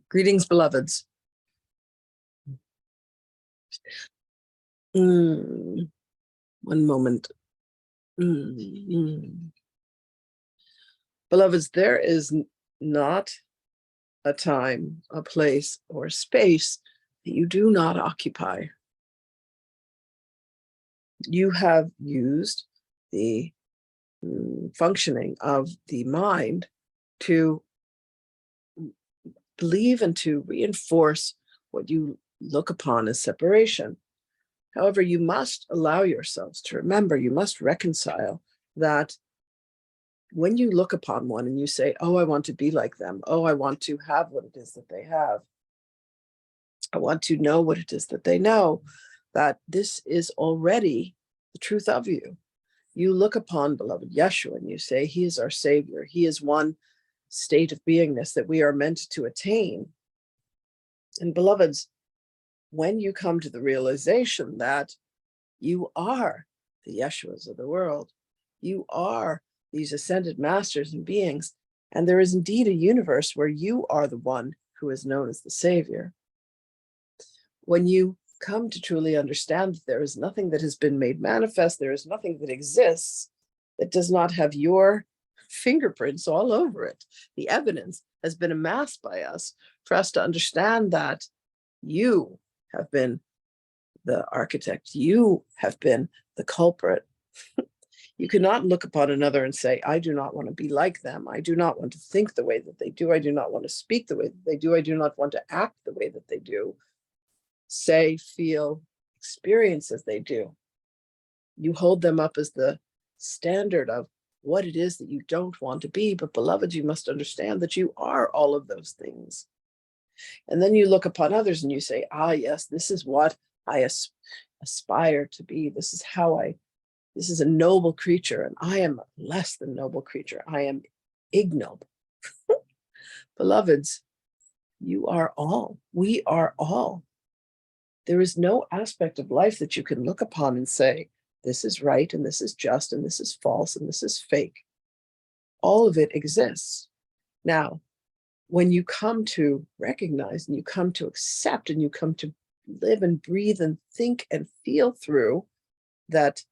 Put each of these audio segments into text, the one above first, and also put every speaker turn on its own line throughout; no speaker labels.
Greetings, beloveds. One moment. Beloveds, there is not a time, a place, or a space that you do not occupy. You have used the functioning of the mind to believe and to reinforce what you look upon as separation. However, you must allow yourselves to remember, you must reconcile that when you look upon one and you say, oh, I want to be like them. Oh, I want to have what it is that they have. I want to know what it is that they know, that this is already the truth of you. You look upon beloved Yeshua and you say, he is our savior. He is one state of beingness that we are meant to attain. And beloveds, when you come to the realization that you are the Yeshuas of the world, you are these ascended masters and beings, and there is indeed a universe where you are the one who is known as the Savior. When you come to truly understand that there is nothing that has been made manifest, there is nothing that exists that does not have your fingerprints all over it. The evidence has been amassed by us for us to understand that you have been the architect, you have been the culprit. You cannot look upon another and say, I do not want to be like them. I do not want to think the way that they do. I do not want to speak the way that they do. I do not want to act the way that they do. Say, feel, experience as they do. You hold them up as the standard of what it is that you don't want to be. But beloved, you must understand that you are all of those things. And then you look upon others and you say, ah, yes, this is what I aspire to be. This is a noble creature, and I am less than noble creature. I am ignoble. Beloveds, you are all. We are all. There is no aspect of life that you can look upon and say, this is right, and this is just, and this is false, and this is fake. All of it exists. Now, when you come to recognize, and you come to accept, and you come to live and breathe and think and feel through that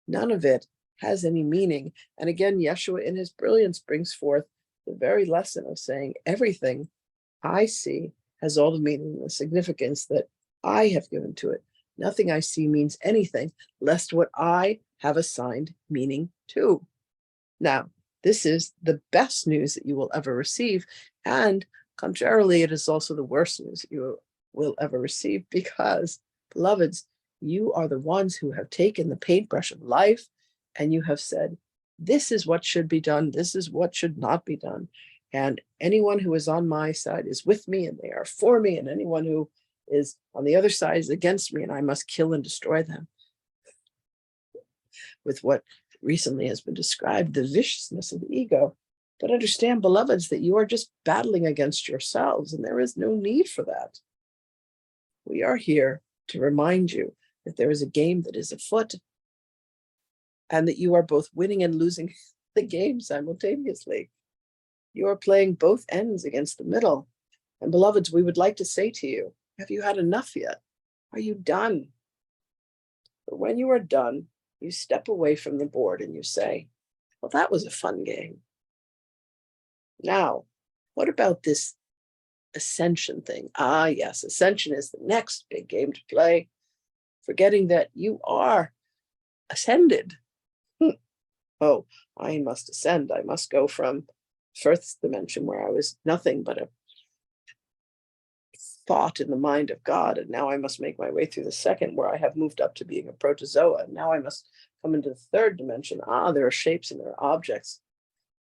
none of it has any meaning. And again, Yeshua in his brilliance brings forth the very lesson of saying everything I see has all the meaning and the significance that I have given to it. Nothing I see means anything, lest what I have assigned meaning to. Now, this is the best news that you will ever receive. And contrarily, it is also the worst news that you will ever receive, because, beloveds, you are the ones who have taken the paintbrush of life and you have said, this is what should be done. This is what should not be done. And anyone who is on my side is with me and they are for me. And anyone who is on the other side is against me, and I must kill and destroy them. With what recently has been described, the viciousness of the ego. But understand, beloveds, that you are just battling against yourselves, and there is no need for that. We are here to remind you that there is a game that is afoot, and that you are both winning and losing the game simultaneously. You are playing both ends against the middle. And beloveds, we would like to say to you, have you had enough yet? Are you done? But when you are done, you step away from the board and you say, well, that was a fun game. Now, what about this ascension thing? Ah, yes, ascension is the next big game to play, forgetting that you are ascended. Oh, I must ascend. I must go from first dimension where I was nothing but a thought in the mind of God, and now I must make my way through the second, where I have moved up to being a protozoa, and now I must come into the third dimension. Ah, there are shapes and there are objects.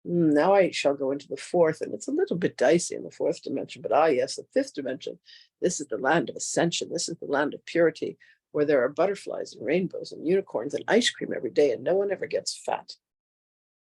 Now I shall go into the fourth, and it's a little bit dicey in the fourth dimension, but ah, yes, the fifth dimension. This is the land of ascension. This is the land of purity, where there are butterflies and rainbows and unicorns and ice cream every day, and no one ever gets fat.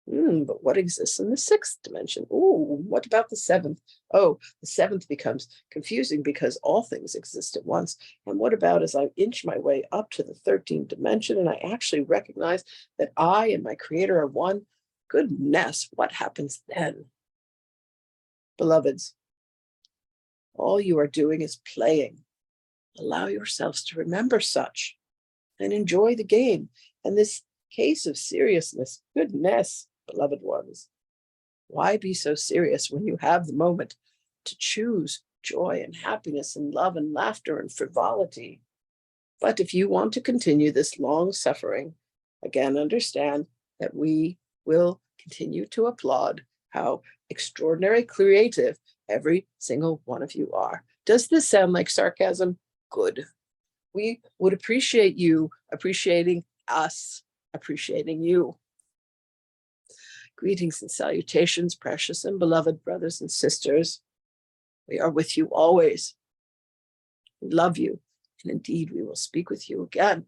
But what exists in the sixth dimension? Oh, what about the seventh? Oh, the seventh becomes confusing because all things exist at once. And what about as I inch my way up to the 13th dimension and I actually recognize that I and my creator are one? Goodness, what happens then? Beloveds, All you are doing is playing. Allow yourselves to remember such and enjoy the game. And this case of seriousness, goodness, beloved ones, why be so serious when you have the moment to choose joy and happiness and love and laughter and frivolity? But if you want to continue this long suffering, again, understand that we will continue to applaud how extraordinary creative every single one of you are. Does this sound like sarcasm? Good. We would appreciate you appreciating us, appreciating you. Greetings and salutations, precious and beloved brothers and sisters. We are with you always. We love you, and indeed we will speak with you again.